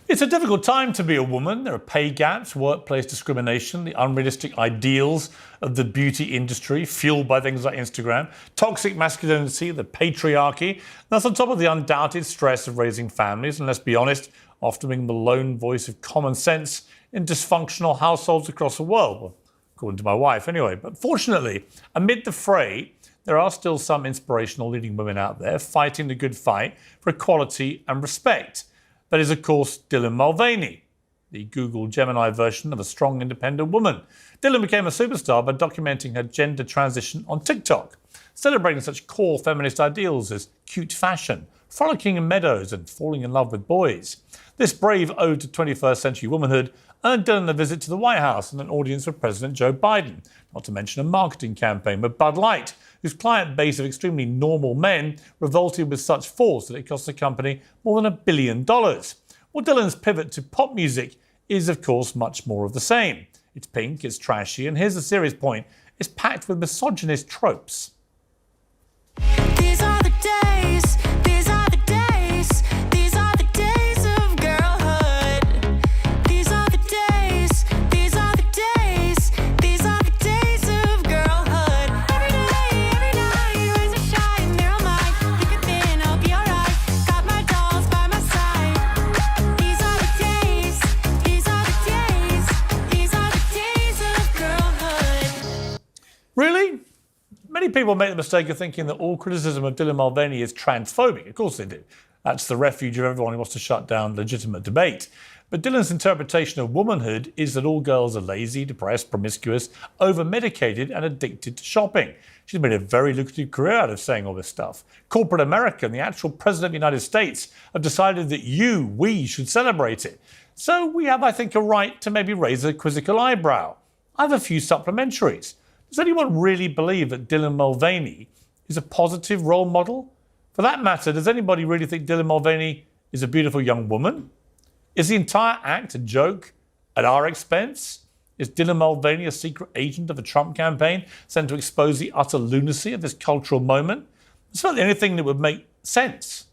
It's a difficult time to be a woman. There are pay gaps, workplace discrimination, the unrealistic ideals of the beauty industry, fueled by things like Instagram, toxic masculinity, the patriarchy. That's on top of the undoubted stress of raising families, and let's be honest, often being the lone voice of common sense in dysfunctional households across the world. Well, according to my wife, anyway. But fortunately, amid the fray, there are still some inspirational leading women out there fighting the good fight for equality and respect. That is, of course, Dylan Mulvaney, the Google Gemini version of a strong, independent woman. Dylan became a superstar by documenting her gender transition on TikTok, celebrating such core feminist ideals as cute fashion, frolicking in meadows, and falling in love with boys. This brave ode to 21st century womanhood earned Dylan a visit to the White House and an audience with President Joe Biden, not to mention a marketing campaign with Bud Light, whose client base of extremely normal men revolted with such force that it cost the company more than $1 billion. Well, Dylan's pivot to pop music is, of course, much more of the same. It's pink, it's trashy, and here's the serious point, it's packed with misogynist tropes. These are the days, these are the days, these are the days of girlhood. These are the days, these are the days, these are the days of girlhood. Every day, rise and shine, they're all mine. Thick or thin, I'll be alright. Got my dolls by my side. These are the days, these are the days, these are the days of girlhood. Really? Many people make the mistake of thinking that all criticism of Dylan Mulvaney is transphobic. Of course they do. That's the refuge of everyone who wants to shut down legitimate debate. But Dylan's interpretation of womanhood is that all girls are lazy, depressed, promiscuous, over-medicated and addicted to shopping. She's made a very lucrative career out of saying all this stuff. Corporate America and the actual President of the United States have decided that we should celebrate it. So we have, I think, a right to maybe raise a quizzical eyebrow. I have a few supplementaries. Does anyone really believe that Dylan Mulvaney is a positive role model? For that matter, does anybody really think Dylan Mulvaney is a beautiful young woman? Is the entire act a joke at our expense? Is Dylan Mulvaney a secret agent of the Trump campaign sent to expose the utter lunacy of this cultural moment? It's not the only thing that would make sense.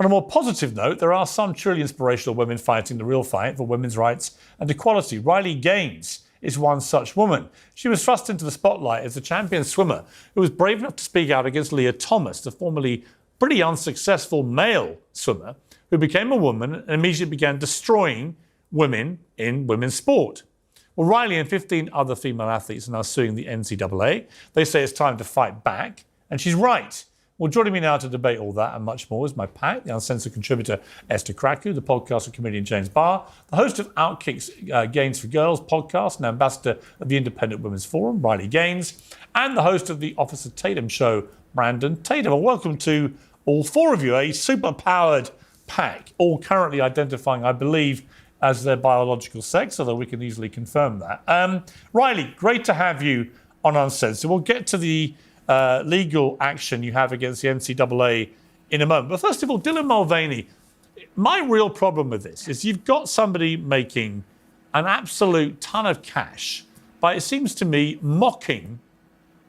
On a more positive note, there are some truly inspirational women fighting the real fight for women's rights and equality. Riley Gaines is one such woman. She was thrust into the spotlight as a champion swimmer who was brave enough to speak out against Leah Thomas, the formerly pretty unsuccessful male swimmer who became a woman and immediately began destroying women in women's sport. Well, Riley and 15 other female athletes are now suing the NCAA. They say it's time to fight back, and she's right. Well, joining me now to debate all that and much more is my pack, the uncensored contributor Esther Kraku, the podcaster comedian James Barr, the host of Outkick's Gains for Girls podcast and ambassador of the Independent Women's Forum, Riley Gaines, and the host of the Officer Tatum show, Brandon Tatum. Well, welcome to all four of you, a super-powered pack, all currently identifying, I believe, as their biological sex, although we can easily confirm that. Riley, great to have you on Uncensored. We'll get to the legal action you have against the NCAA in a moment. But first of all, Dylan Mulvaney, my real problem with this is you've got somebody making an absolute ton of cash by, it seems to me, mocking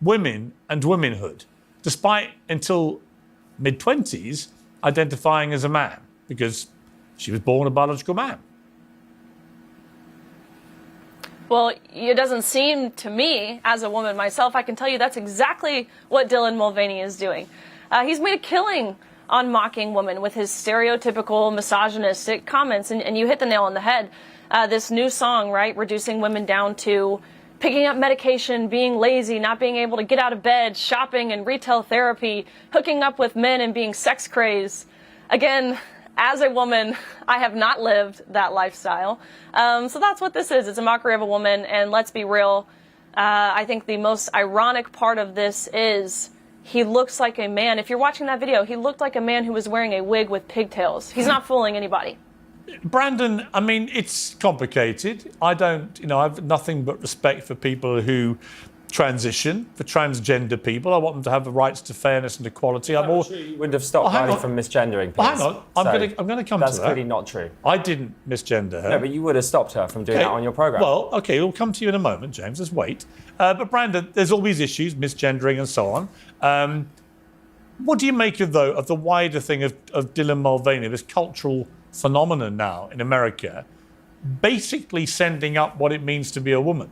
women and womanhood, despite until mid-20s identifying as a man, because she was born a biological man. Well, it doesn't seem to me, as a woman myself, I can tell you that's exactly what Dylan Mulvaney is doing. He's made a killing on mocking women with his stereotypical misogynistic comments, and you hit the nail on the head. This new song, right, reducing women down to picking up medication, being lazy, not being able to get out of bed, shopping and retail therapy, hooking up with men and being sex crazed. Again, as a woman, I have not lived that lifestyle. So that's what this is. It's a mockery of a woman. And let's be real. I think the most ironic part of this is he looks like a man. If you're watching that video, he looked like a man who was wearing a wig with pigtails. He's not fooling anybody. Brandon, I mean, it's complicated. I have nothing but respect for people who transition, for transgender people. I want them to have the rights to fairness and equality. I'm sure you wouldn't have stopped Riley from misgendering. Well, hang on, I'm going to come to that. That's clearly not true. I didn't misgender her. No, but you would have stopped her from doing that on your programme. Well, OK, we'll come to you in a moment, James. Just wait. But Brandon, there's all these issues, misgendering and so on. What do you make of the wider thing of Dylan Mulvaney, this cultural phenomenon now in America, basically sending up what it means to be a woman?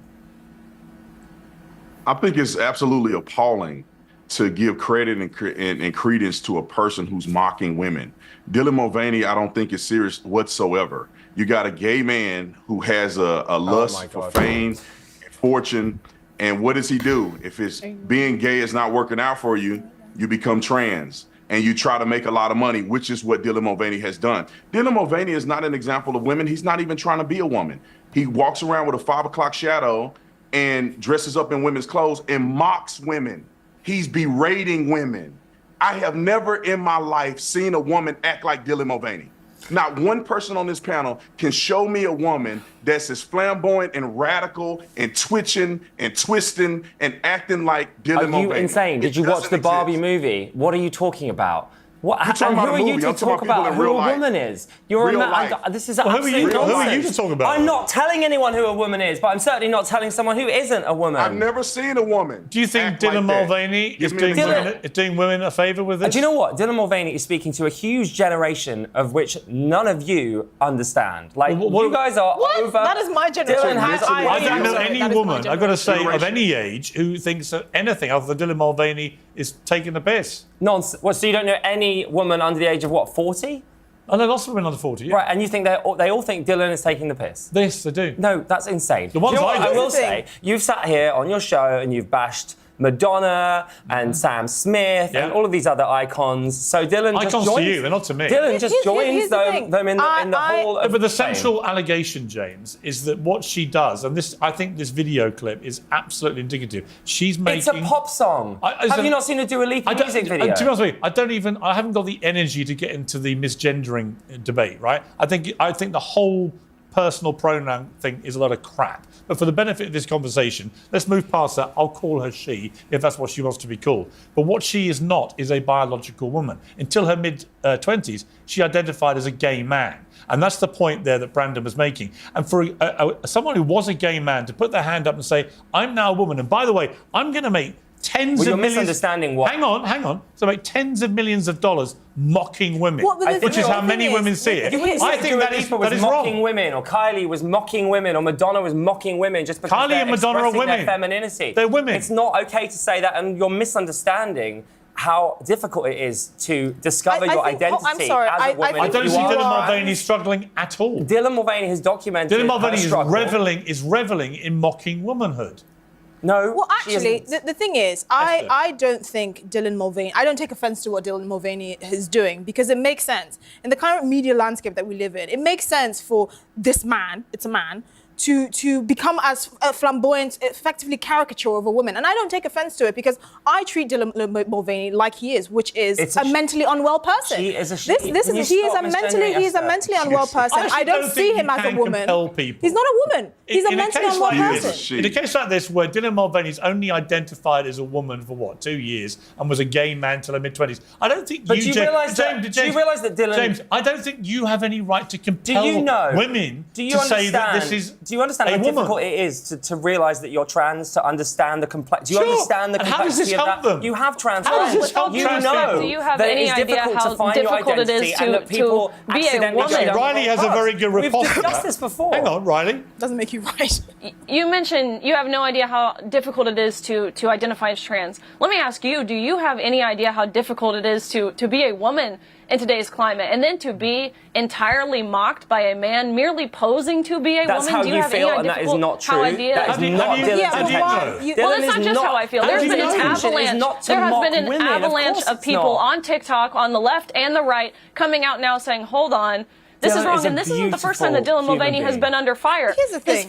I think it's absolutely appalling to give credit and credence to a person who's mocking women. Dylan Mulvaney, I don't think is serious whatsoever. You got a gay man who has a lust for fame and fortune. And what does he do? If it's being gay is not working out for you, you become trans and you try to make a lot of money, which is what Dylan Mulvaney has done. Dylan Mulvaney is not an example of women. He's not even trying to be a woman. He walks around with a 5 o'clock shadow and dresses up in women's clothes and mocks women. He's berating women. I have never in my life seen a woman act like Dylan Mulvaney. Not one person on this panel can show me a woman that's as flamboyant and radical and twitching and twisting and acting like Dylan Mulvaney. Are you insane? Did you watch the Barbie movie? What are you talking about? What, and who are you to talk about who a woman is? You're a man. This is absolutely nonsense. Who are you to talk about? I'm not telling anyone who a woman is, but I'm certainly not telling someone who isn't a woman. I've never seen a woman. Do you think Dylan Mulvaney is doing women a favour with this? Do you know what? Dylan Mulvaney is speaking to a huge generation of which none of you understand. Like, you guys are over. That is my generation. I don't know any woman, I've got to say, of any age who thinks that anything other than Dylan Mulvaney is taking the piss. Nonsense. Well, so you don't know any woman under the age of, what, 40? I know lots of women under 40, yeah. Right, and you think they all think Dylan is taking the piss? Yes, they do. No, that's insane. The ones I will say, you've sat here on your show and you've bashed Madonna and Sam Smith and all of these other icons. So Dylan just icons joins, to you, they're not to me. Dylan just joins them in the hall of But the fame. central allegation, James, is that what she does, and this, I think this video clip is absolutely indicative. She's making... It's a pop song. Have you not seen a Dua Lipa music video? To be honest with you, I haven't got the energy to get into the misgendering debate, right? I think the whole personal pronoun thing is a lot of crap. But for the benefit of this conversation, let's move past that. I'll call her she, if that's what she wants to be called. But what she is not is a biological woman. Until her mid-20s, she identified as a gay man. And that's the point there that Brandon was making. And for someone who was a gay man to put their hand up and say, I'm now a woman, and by the way, I'm going to make tens of you're millions... misunderstanding what... Hang on. So make tens of millions of dollars mocking women, which is how many women see it. I think that is mocking wrong. Women, or Kylie was mocking women, or Madonna was mocking women just because Kylie and Madonna are women. Their femininity. They're women. It's not okay to say that, and you're misunderstanding how difficult it is to discover your identity as a woman. I don't see Dylan Mulvaney struggling at all. Dylan Mulvaney has documented Dylan Mulvaney is reveling in mocking womanhood. No. Well, actually, the thing is, I don't think Dylan Mulvaney, I don't take offense to what Dylan Mulvaney is doing because it makes sense. In the current media landscape that we live in, it makes sense for this man, it's a man, to become as flamboyant, effectively caricature of a woman. And I don't take offense to it because I treat Dylan Mulvaney like he is, which is a mentally unwell person. He is a he is a mentally unwell person. I don't see him as a woman. He's not a woman. He's a mentally unwell person. In a case like this, where Dylan Mulvaney's only identified as a woman for what, 2 years, and was a gay man till her mid-20s, I don't think do you realise that Dylan... James, I don't think you have any right to compel women to say that this is... Do you understand how difficult it is to realise that you're trans, to understand the complexity? Do you understand the complexity of that? How does this help them? You have trans How does this help trans people? Do you have any idea how difficult it is to be a woman? Riley has a very good report. We've discussed this before. Hang on, Riley. Doesn't make you right. You mentioned you have no idea how difficult it is to identify as trans. Let me ask you, do you have any idea how difficult it is to be a woman in today's climate, and then to be entirely mocked by a man merely posing to be a That's woman? how Do you have feel, any and that is not true. That is not Dylan's Well, it's not just how I feel. There's been an avalanche. There has been an avalanche of people on TikTok, on the left and the right, coming out now saying, hold on, this is wrong, and this isn't the first time that Dylan Mulvaney has been under fire. Here's the thing.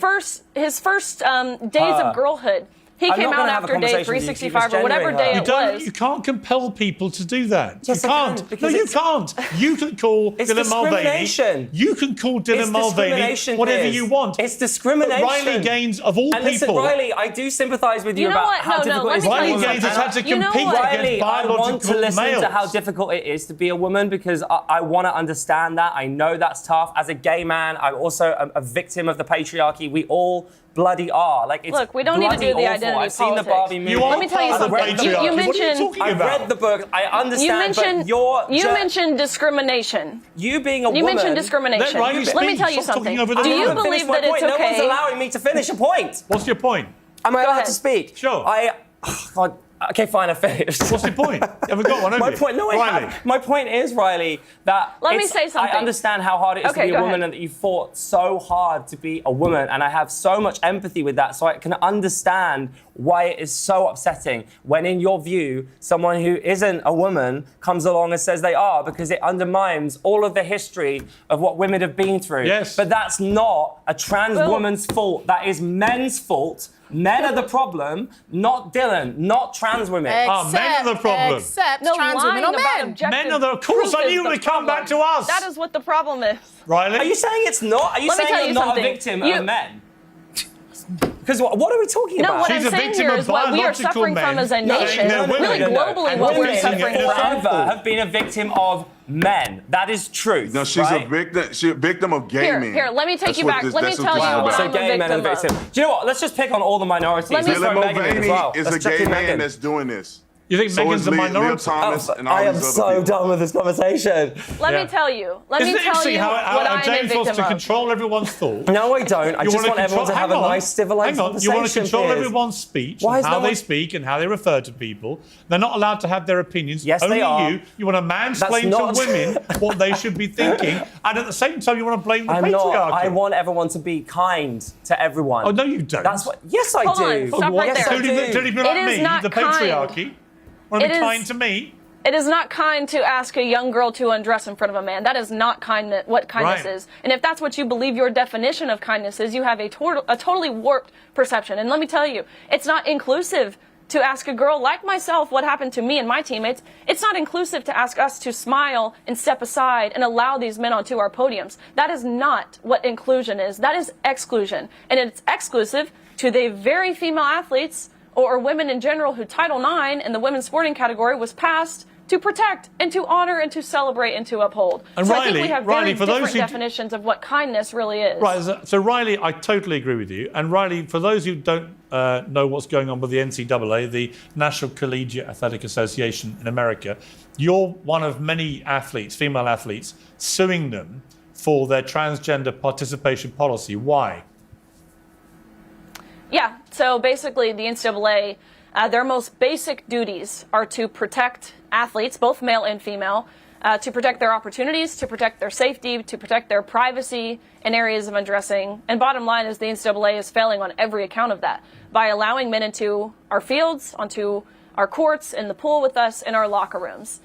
His first days of girlhood, he came out after day 365 or whatever day it was. You can't compel people to do that. Yes, you can't. No, you can't. You can call Dylan Mulvaney. You can call Dylan Mulvaney whatever you want. It's discrimination. But Riley Gaines, of all people. Listen, Riley, I do sympathise with you about how difficult it is to be a woman. Riley Gaines has had to compete against biological males. I want to listen to how difficult it is to be a woman because I want to understand that. I know that's tough. As a gay man, I'm also a victim of the patriarchy. We all bloody are. Like, it's Look, we don't need to do the bloody identity awful. I've seen the politics. Barbie movie. You are Let me tell you part of the something. patriarchy. You What are mentioned- you talking I've about? read the book. I understand, You mentioned but mentioned discrimination. you being a You woman. mentioned discrimination. Let Riley Let me speak. tell you Stop something. talking over the Do you woman. believe that it's No one's okay? allowing me to finish a point. What's your point? Am I Go allowed ahead. to speak? Sure. God, okay, fine, I finished. What's your point? You haven't got one, have My you? point, no, I Riley. have. My point is, Riley, that Let me it's- say something. I understand how hard it is Okay, to be go a woman ahead. and that you fought so hard to be a woman, and I have so much empathy with that, so I can understand why it is so upsetting when, in your view, someone who isn't a woman comes along and says they are, because it undermines all of the history of what women have been through. Yes. But that's not a trans Well- woman's fault. That is men's fault. Men are the problem, not Dylan, not trans women. Ah, men are the problem. Except No, trans lying women are about men. objective Men are the- of course, truth I is knew it the would come back problem. to us. That is what the problem is. Riley? Are you saying it's not? Are you Let me saying tell you're you not something. a victim You- of men? Because what are we talking No, about? what She's I'm a saying victim here of is what we are biological suffering men from as a saying nation. they're women. Really globally, And what we're women suffering it from. forever have been a victim of men. That is truth. No, she's right? a victim. She's a victim of gay men. Here, let me take That's you what back. this- Let me that's tell this you is what about. I'm So a gay men are the victim victim. of. Do you know what? Let's just pick on all the minorities. Let me- Let's throw Dylan Megan in as Mulvaney well. is Let's a chuck gay in man Megan. that's doing this. You think So Megan's is a Leo minority? Thomas and all I am these other so people. done with this conversation. Let Yeah. me tell you. Let Isn't me it tell interesting you how, what I'm a James wants to victim of. control everyone's thoughts? No, I don't. I You just wanna want everyone to control- have a hang on, nice, civilized hang on. conversation. You want to control Piers. everyone's speech Why and is how no they one- speak and how they refer to people. They're not allowed to have their opinions. Yes, Only they are. You want to mansplain not- to women what they should be thinking, and at the same time you want to blame the I'm patriarchy. not. I want everyone to be kind to everyone. Oh, no, you don't. That's what. Yes, I Hold do. on, stop right yes, there. I Including do. including people like It is me, not the kind. patriarchy. Want to It be is- kind to me? It is not kind to ask a young girl to undress in front of a man. That is not kindness. What kindness Right. is. And if that's what you believe your definition of kindness is, you have a totally warped perception. And let me tell you, it's not inclusive to ask a girl like myself what happened to me and my teammates. It's not inclusive to ask us to smile and step aside and allow these men onto our podiums. That is not what inclusion is. That is exclusion. And it's exclusive to the very female athletes or women in general who Title IX in the women's sporting category was passed to protect and to honor and to celebrate and to uphold. And so I Riley- think we have Riley, very for those different who- definitions of what kindness really is. Right, so Riley, I totally agree with you. And Riley, for those who don't know what's going on with the NCAA, the National Collegiate Athletic Association in America, you're one of many athletes, female athletes, suing them for their transgender participation policy. Why? Yeah, so basically the NCAA, their most basic duties are to protect athletes, both male and female, to protect their opportunities, to protect their safety, to protect their privacy in areas of undressing. And bottom line is the NCAA is failing on every account of that by allowing men into our fields, onto our courts, in the pool with us, in our locker rooms.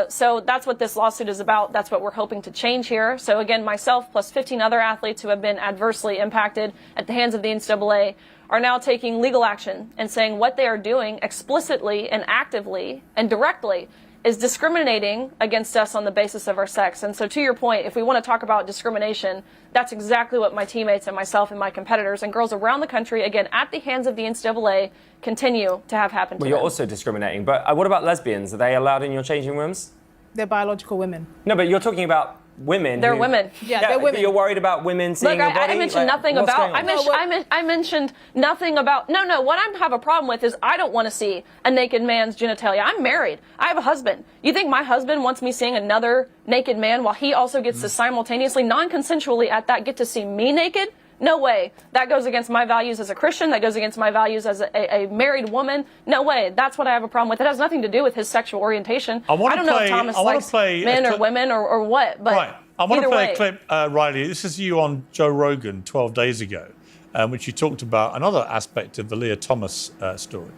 So that's what this lawsuit is about. That's what we're hoping to change here. So again, myself plus 15 other athletes who have been adversely impacted at the hands of the NCAA are now taking legal action and saying what they are doing explicitly and actively and directly is discriminating against us on the basis of our sex. And so to your point, if we want to talk about discrimination, that's exactly what my teammates and myself and my competitors and girls around the country, again, at the hands of the NCAA, continue to have happen to Well, you're them. also discriminating. But what about lesbians? Are they allowed in your changing rooms? They're biological women. No, but you're talking about women. They're who- women. Yeah, they're women. But you're worried about women seeing Look, your body? I mentioned Like, nothing what's about. going on? I mentioned nothing about. No. What I have a problem with is I don't want to see a naked man's genitalia. I'm married. I have a husband. You think my husband wants me seeing another naked man while he also gets to simultaneously, non-consensually at that, get to see me naked? No way. That goes against my values as a Christian. That goes against my values as a married woman. No way. That's what I have a problem with. It has nothing to do with his sexual orientation. I wanna don't know play- if Thomas I wanna likes play a men or clip- women or what, but Right. I want either to play way. a clip, Riley. This is you on Joe Rogan 12 days ago, which you talked about another aspect of the Leah Thomas story.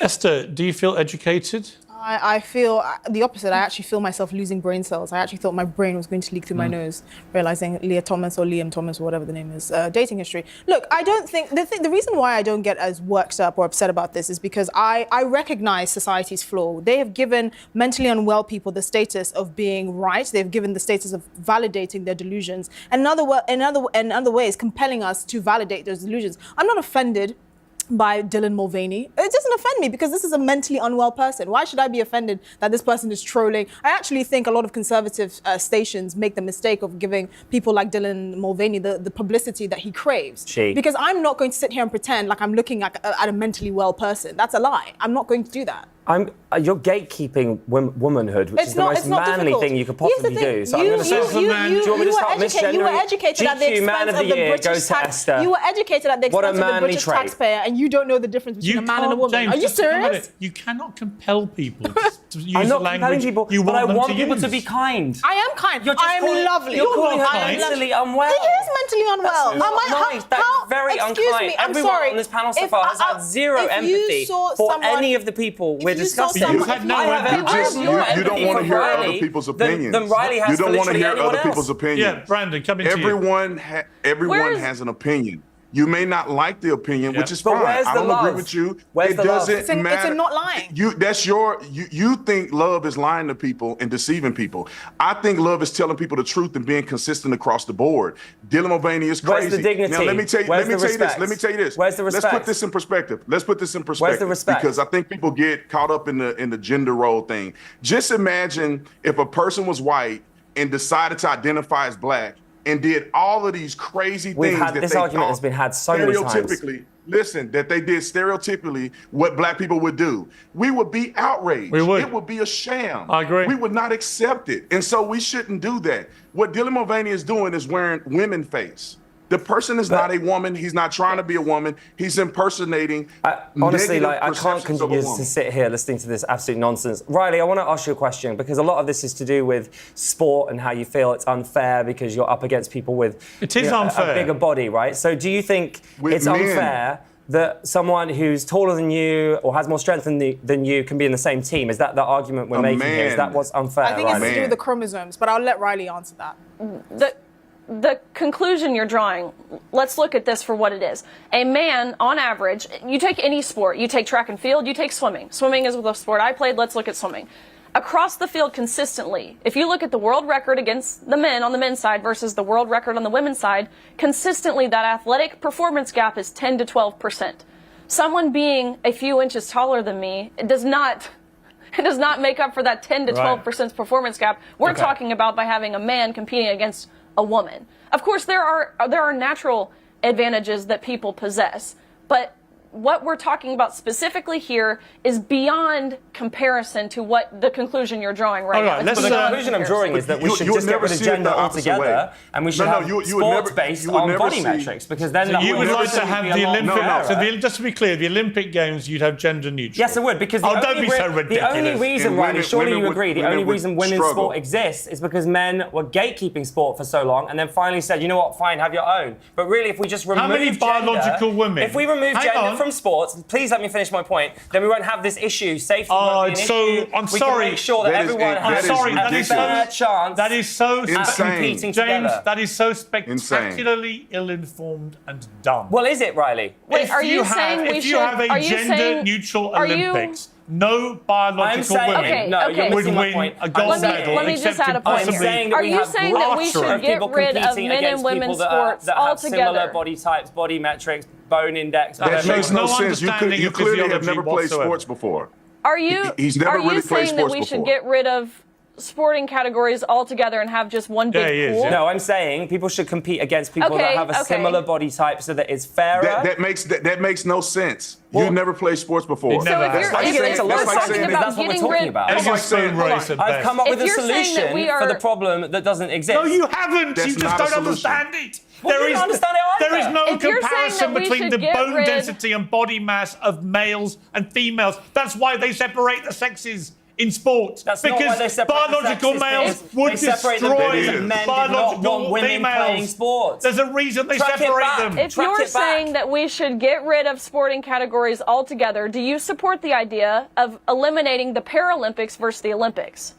Esther, do you feel educated? I feel the opposite. I actually feel myself losing brain cells. I actually thought my brain was going to leak through my nose, realizing Leah Thomas or Liam Thomas or whatever the name is, dating history. Look, I don't think, the reason why I don't get as worked up or upset about this is because I recognize society's flaw. They have given mentally unwell people the status of being right. They've given the status of validating their delusions. And in other ways, compelling us to validate those delusions. I'm not offended by Dylan Mulvaney. It doesn't offend me because this is a mentally unwell person. Why should I be offended that this person is trolling? I actually think a lot of conservative stations make the mistake of giving people like Dylan Mulvaney the publicity that he craves. Because I'm not going to sit here and pretend like I'm looking at a mentally well person. That's a lie. I'm not going to do that. You're gatekeeping womanhood, which is the most manly difficult. thing you could possibly do. So I'm going to say, do you want me to start misgendering? You were educated at the expense of the British taxpayer. You were educated at the expense of the British taxpayer, and you don't know the difference between a man and a woman. James, are you serious? You cannot compel people to use I'm the not language compelling people, you but I want them to people use. to be kind. I am kind. I'm lovely. You're calling her kind. mentally unwell. He is mentally unwell. That's not nice. That's very unkind. Me, I'm Everyone sorry. on this panel so far has had zero empathy for any of the people we're discussing. You don't want to hear other people's opinions. Then Riley has you don't want to hear anyone other else. people's opinions. Yeah, Brandon, coming to you. Everyone has an opinion. You may not like the opinion, which is But fine. where's I the don't love? agree with you. Where's the love? Doesn't matter. It's not lying. You think love is lying to people and deceiving people. I think love is telling people the truth and being consistent across the board. Dylan Mulvaney is crazy. Where's the dignity? Now let me tell you this. Where's the respect? Let's put this in perspective. Where's the respect? Because I think people get caught up in the gender role thing. Just imagine if a person was white and decided to identify as black and did all of these crazy things that this they argument thought has been had so many times. That they did stereotypically what black people would do. We would be outraged. We would. It would be a sham. I agree. We would not accept it. And so we shouldn't do that. What Dylan Mulvaney is doing is wearing women face. The person is not a woman. He's not trying to be a woman. He's impersonating. Honestly, I can't perceptions of a continue to woman. sit here listening to this absolute nonsense. Riley, I want to ask you a question because a lot of this is to do with sport and how you feel it's unfair because you're up against people with unfair. a bigger body, right? So do you think it's men. unfair that someone who's taller than you or has more strength than you can be in the same team? Is that the argument we're making here? Is that what's unfair? I think it's to do with the chromosomes, but I'll let Riley answer that. The conclusion you're drawing, let's look at this for what it is. A man, on average, you take any sport, you take track and field, you take swimming. Swimming is the sport I played, let's look at swimming. Across the field consistently, if you look at the world record against the men on the men's side versus the world record on the women's side, consistently that athletic performance gap is 10 to 12%. Someone being a few inches taller than me, it does not make up for that 10 to 12% performance gap we're talking about by having a man competing against a woman. Of course, there are natural advantages that people possess, but what we're talking about specifically here is beyond comparison to what the conclusion you're drawing right now. The conclusion I'm drawing is that we should just get rid of gender altogether, and we should have sports based on body metrics, because then So you would like to have the Olympics. So just to be clear, the Olympic Games, you'd have gender neutral. Yes, I would, because don't be so ridiculous. the only reason, Riley, surely you agree, the only reason women's struggle. sport exists is because men were gatekeeping sport for so long, and then finally said, you know what, fine, have your own. But really, if we just remove many biological women? If we remove gender from sports, please let me finish my point, then we won't have this issue. Safety won't be an issue. I'm we sorry. can make sure that everyone has a fair chance. That is so at competing James, together. That is so spectacularly ill-informed and dumb. Well, is it, Riley? Wait, are you saying we if you have a gender-neutral Olympics, no biological women would win a gold medal. Let me just add a point here. Are you saying that we should get rid of men and women's sports that have similar altogether? body types, body metrics, bone index? That makes no no sense. You understanding of clearly have physiology never played whatsoever. sports before. Are you He's never really played saying that sports we should before. get rid of sporting categories altogether and have just one big pool? No, I'm saying people should compete against people that have a similar body type so that it's fairer. That makes no sense. You've never played sports before. So if you're talking about getting rid of... I've come up with a If you're saying that solution we are- for the problem that doesn't exist. No, you haven't. That's You just not a don't solution. understand it. Well, you don't understand it either. There is no If you're saying comparison that we between should the get bone rid- density and body mass of males and females. That's why they separate the sexes in sport. That's not because why they separate biological the males sexes. would They separate them destroy because men did not biological want women females. playing sports. There's a reason they Track it separate back. them. If Track you're it back. saying that we should get rid of sporting categories altogether, do you support the idea of eliminating the Paralympics versus the Olympics?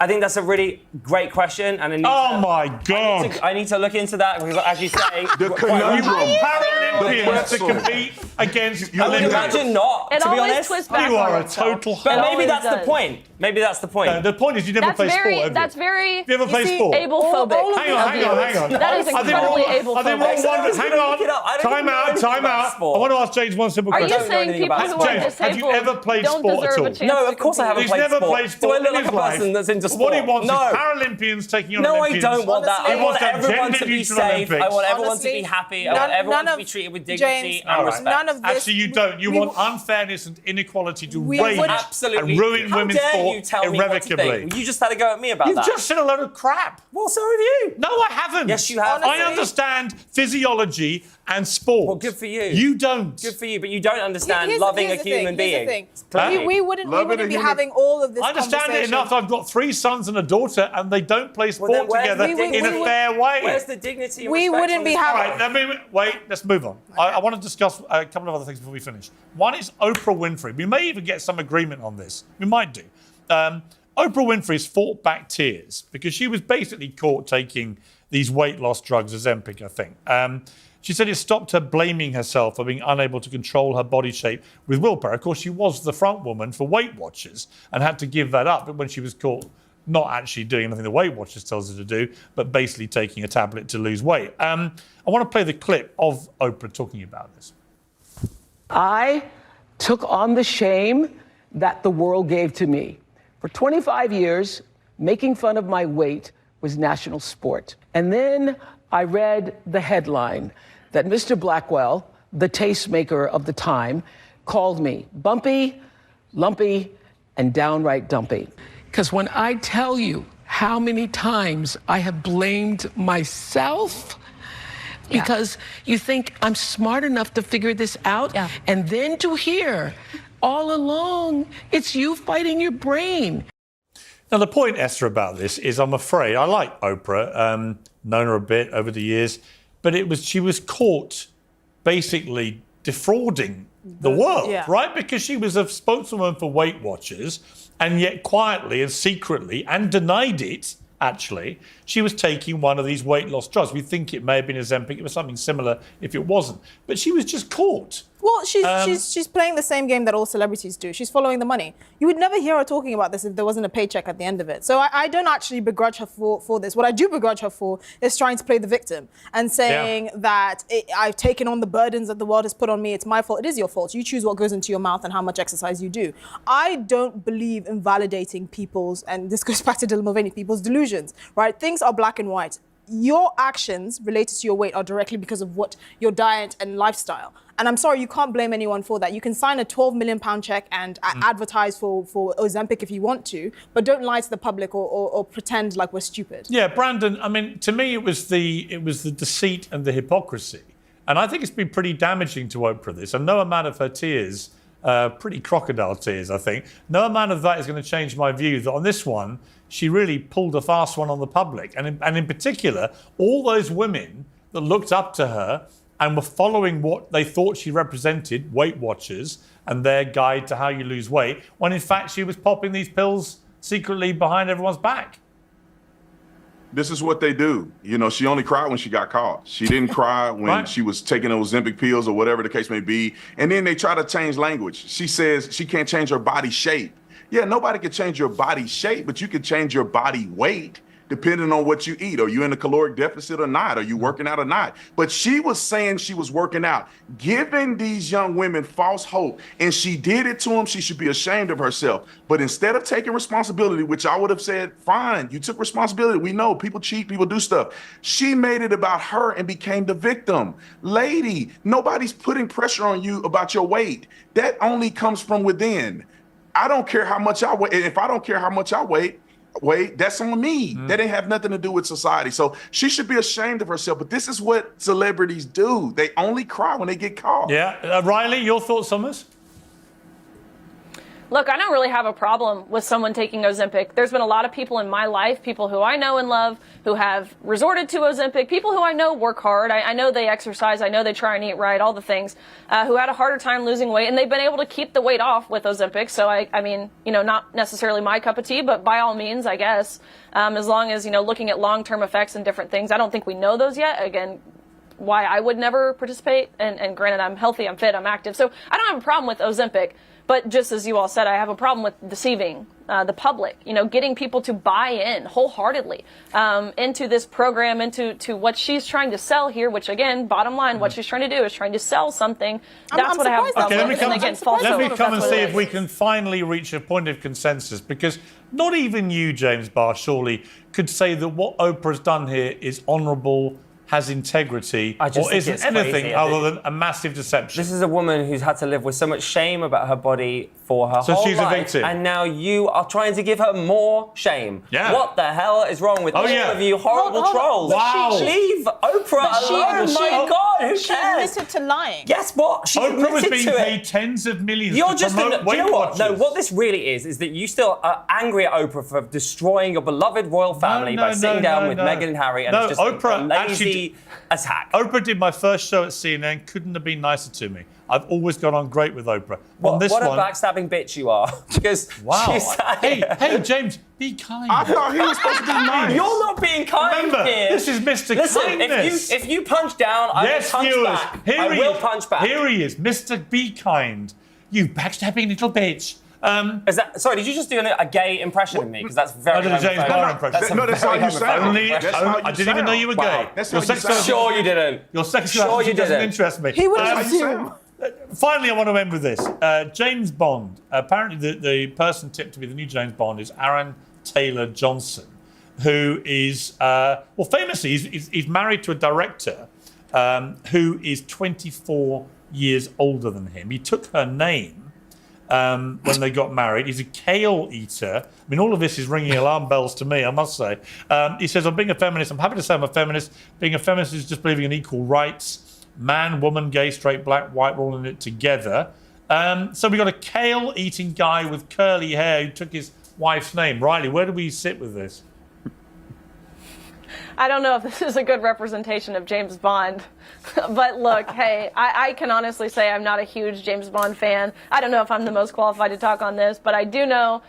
I think that's a really great question, and my God. I need to look into that because, as you say, The conundrum. Paralympians to compete against I would Olympics. imagine not. It to be always honest, twists back You are on a itself. total but hoe. maybe always that's the does. point. Maybe that's the point. The point is you never That's play sport, very. have you? That's very. You ever play see, sport? Ablephobic. all of Hang on. That is I think we're incredibly all- I think we're all ablephobic. wondering- Hang Look it up. I on. don't even know anything Time about out. sport. I want to ask James one simple Are you question. don't know saying anything people about who sport. are James, have disabled you ever played don't sport at deserve a all? chance No, to of course I haven't He's played never sport. played sport Do I look in like his a person life. that's into sport? What he wants no. is Paralympians taking on No, I Olympians. don't want that. Honestly, I want He wants to have everyone to be gender-neutral safe. I Olympics. want everyone to Honestly, be happy. I none- want everyone none to be of- treated with dignity James, and All right. respect. none of this. Actually, you don't. You we want would- unfairness and inequality to We rage would- Absolutely. and ruin How women's dare sport you tell me what to irrevocably. think? You just had a go at me about You've that. just said a load of crap. Well, so have you. No, I haven't. Yes, you have. I Honestly- understand physiology and sport. Well, good for you. You don't. Good for you, but you don't understand Here's- loving here's a the human thing, being. here's the Huh? thing. We wouldn't Loving a be human- having all of this I understand it conversation. enough. I've got 3 sons and a daughter, and they don't play sport then where's together the dignity? in a fair way. Where's the dignity and We respect wouldn't on be this having- All right, wait, let's move on. I want to discuss a couple of other things before we finish. One is Oprah Winfrey. We may even get some agreement on this. We might do. Oprah Winfrey's fought back tears because she was basically caught taking these weight loss drugs, Ozempic, I think. She said it stopped her blaming herself for being unable to control her body shape with willpower. Of course, she was the front woman for Weight Watchers and had to give that up when she was caught not actually doing anything the Weight Watchers tells her to do, but basically taking a tablet to lose weight. I want to play the clip of Oprah talking about this. I took on the shame that the world gave to me. For 25 years, making fun of my weight was national sport. And then I read the headline that Mr. Blackwell, the tastemaker of the time, called me bumpy, lumpy, and downright dumpy. Because when I tell you how many times I have blamed myself, because you think I'm smart enough to figure this out, and then to hear all along it's you fighting your brain. Now, the point, Esther, about this is I'm afraid I like Oprah, known her a bit over the years, but she was caught basically defrauding the world, yeah. right? Because she was a spokeswoman for Weight Watchers, and yet quietly and secretly, and denied it, actually, she was taking one of these weight loss drugs. We think it may have been Ozempic. It was something similar if it wasn't. But she was just caught. Well, she's playing the same game that all celebrities do. She's following the money. You would never hear her talking about this if there wasn't a paycheck at the end of it. So I don't actually begrudge her for this. What I do begrudge her for is trying to play the victim and saying that I've taken on the burdens that the world has put on me. It's my fault. It is your fault. You choose what goes into your mouth and how much exercise you do. I don't believe in validating people's, and this goes back to Dylan Mulvaney, people's delusions, right? Things are black and white. Your actions related to your weight are directly because of what your diet and lifestyle. And I'm sorry, you can't blame anyone for that. You can sign a £12 million check and advertise for Ozempic if you want to, but don't lie to the public or pretend like we're stupid. Yeah, Brandon, I mean, to me, it was the deceit and the hypocrisy. And I think it's been pretty damaging to Oprah, this. And no amount of her tears, pretty crocodile tears, I think, no amount of that is going to change my view that on this one, she really pulled a fast one on the public. And in particular, all those women that looked up to her and were following what they thought she represented, Weight Watchers, and their guide to how you lose weight, when in fact she was popping these pills secretly behind everyone's back. This is what they do. You know, she only cried when she got caught. She didn't cry when Right. she was taking those Ozempic pills or whatever the case may be. And then they try to change language. She says she can't change her body shape. Yeah, nobody can change your body shape, but you can change your body weight depending on what you eat. Are you in a caloric deficit or not? Are you working out or not? But she was saying she was working out, giving these young women false hope. And she did it to them. She should be ashamed of herself. But instead of taking responsibility, which I would have said, fine, you took responsibility. We know people cheat, people do stuff. She made it about her and became the victim. Lady, nobody's putting pressure on you about your weight. That only comes from within. I don't care how much I weigh. And if I don't care how much I weigh, that's on me. That didn't have nothing to do with society. So she should be ashamed of herself. But this is what celebrities do. They only cry when they get caught. Yeah. Riley, your thoughts on this? Look, I don't really have a problem with someone taking Ozempic. There's been a lot of people in my life, people who I know and love, who have resorted to Ozempic, people who I know work hard. I know they exercise. I know they try and eat right, all the things, who had a harder time losing weight, and they've been able to keep the weight off with Ozempic. So, I mean, not necessarily my cup of tea, but by all means, I guess, as long as, looking at long-term effects and different things. I don't think we know those yet. Again, why I would never participate. And granted, I'm healthy, I'm fit, I'm active. So I don't have a problem with Ozempic. But just as you all said, I have a problem with deceiving the public, getting people to buy in wholeheartedly into this program, into what she's trying to sell here, which, again, bottom line, what she's trying to do is trying to sell something. That's what I have a problem with. And again, let me come and see if we can finally reach a point of consensus, because not even you, James Barr, surely could say that what Oprah's done here is honourable, has integrity, or isn't anything other than a massive deception. This is a woman who's had to live with so much shame about her body for her whole life. So she's a victim. And now you are trying to give her more shame. Yeah. What the hell is wrong with all of you horrible trolls? Wow. Leave Oprah alone. My God, who She cares? admitted to lying. Guess what? She Oprah was admitted being to paid it. tens of millions You're to just promote do you know Weight what? No, Watchers. what this really is that you still are angry at Oprah for destroying your beloved royal family by sitting down with Meghan and Harry, and it's just Oprah a lazy attack. Oprah did my first show at CNN, couldn't have been nicer to me. I've always got on great with Oprah. On this what one, a backstabbing bitch you are. Because wow. she's Hey, James, be kind. I thought he was supposed to be nice. You're not being kind, Remember, Piers. this is Mr. Listen, Kindness. if you punch down, I Yes, will punch viewers, back. here I he will is. punch back. Here he is, Mr. Be Kind. You backstabbing little bitch. Sorry, did you just do a gay impression of me? Because that's very I did a James homophobic. Barr impression. No, that's how you sound. I didn't even know you were gay. That's Your how you sexuality- sound. Sure you didn't. Your sexuality doesn't interest me. He would That's how you assume. sound. Finally, I want to end with this. James Bond. Apparently, the person tipped to be the new James Bond is Aaron Taylor Johnson, who is, famously, he's married to a director who is 24 years older than him. He took her name when they got married. He's a kale eater. I mean, all of this is ringing alarm bells to me, I must say. He says, I'm being a feminist. I'm happy to say I'm a feminist. Being a feminist is just believing in equal rights. Man, woman, gay, straight, black, white, we're all in it together. So we got a kale-eating guy with curly hair who took his wife's name. Riley, where do we sit with this? I don't know if this is a good representation of James Bond, but look, hey, I can honestly say I'm not a huge James Bond fan. I don't know if I'm the most qualified to talk on this, but I do know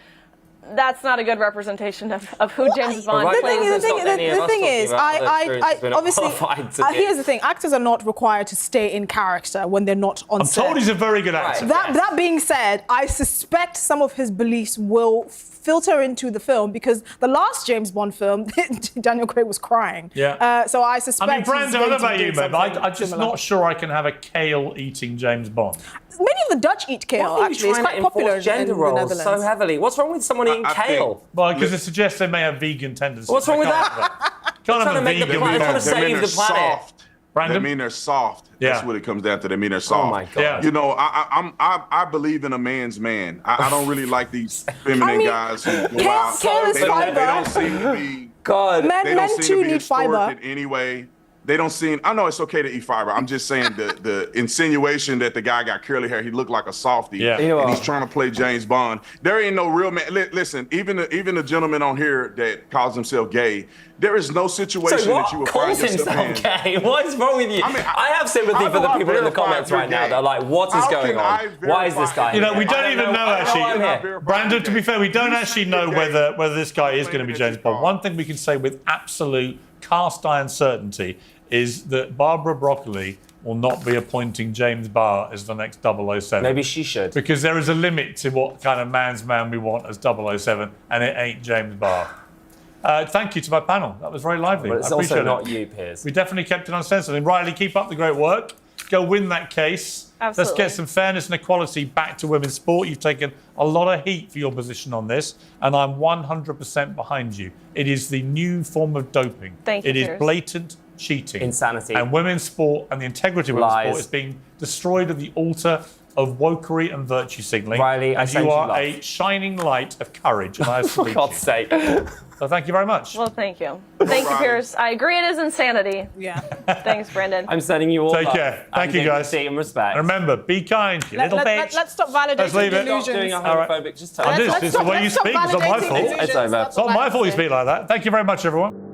that's not a good representation of who James Bond right plays. now, The thing is, here's the thing: actors are not required to stay in character when they're not on I'm set. told he's a very good actor. That being said, I suspect some of his beliefs will filter into the film, because the last James Bond film, Daniel Craig was crying. Yeah. So I suspect. I mean, Brandon, I don't know about you, but but I'm just not sure I can have a kale-eating James Bond. Many of the Dutch eat kale. Why are you Actually, it's trying quite to popular enforce gender in the roles Netherlands. so heavily? What's wrong with someone eating I kale? Well, because it suggests they may have vegan tendencies. What's wrong with I that? can't trying have to a make the vegan planet- Bond. trying to save the planet. Soft. Brandon? That mean they're soft. Yeah. That's what it comes down to. They mean they're soft. my God. Yeah. You know, I believe in a man's man. I don't really like these feminine guys who go out. kale is They fiber. don't seem to be. God. Men They don't seem too to be need historic fiber. in any way. They don't seem. I know it's okay to eat fiber. I'm just saying the insinuation that the guy got curly hair, he looked like a softie, Yeah. and he's trying to play James Bond. There ain't no real man. Listen, even the gentleman on here that calls himself gay, there is no situation So what? that you would find Calls yourself in. himself gay? What is wrong with you? I mean, I have sympathy how for the do I people in the verify comments you're right now. gay? They're like, what is How going can on? I Why is this guy? You know, we here? don't even know I actually. I'm here. Brandon, to be fair, we don't actually know Gay. whether this guy is going to be James Bond. One thing we can say with absolute cast iron certainty is that Barbara Broccoli will not be appointing James Barr as the next 007. Maybe she should. Because there is a limit to what kind of man's man we want as 007, and it ain't James Barr. Thank you to my panel. That was very lively. But it's I appreciate also not it. you, Piers. We definitely kept it uncensored. And Riley, keep up the great work. Go win that case. Absolutely. Let's get some fairness and equality back to women's sport. You've taken a lot of heat for your position on this, and I'm 100% behind you. It is the new form of doping. Thank you, It is Piers. blatant cheating. Insanity. And women's sport and the integrity of women's Lies. sport is being destroyed at the altar of wokery and virtue signaling. Riley, I and send you you are love. a shining light of courage, and I For salute God's you. sake. So thank you very much. Well, thank you. Thank you, Riley. Piers. I agree it is insanity. Yeah. Thanks, Brandon. I'm sending you all Take love care. Thank and you, guys. dignity and respect. And remember, be kind, you little bitch. Let's stop Let's validating leave it. delusions. Stop doing a All right. homophobic. Just I tell do. us. It's the way you speak. It's not my fault. It's over. It's not my fault you speak like that. Thank you very much, everyone.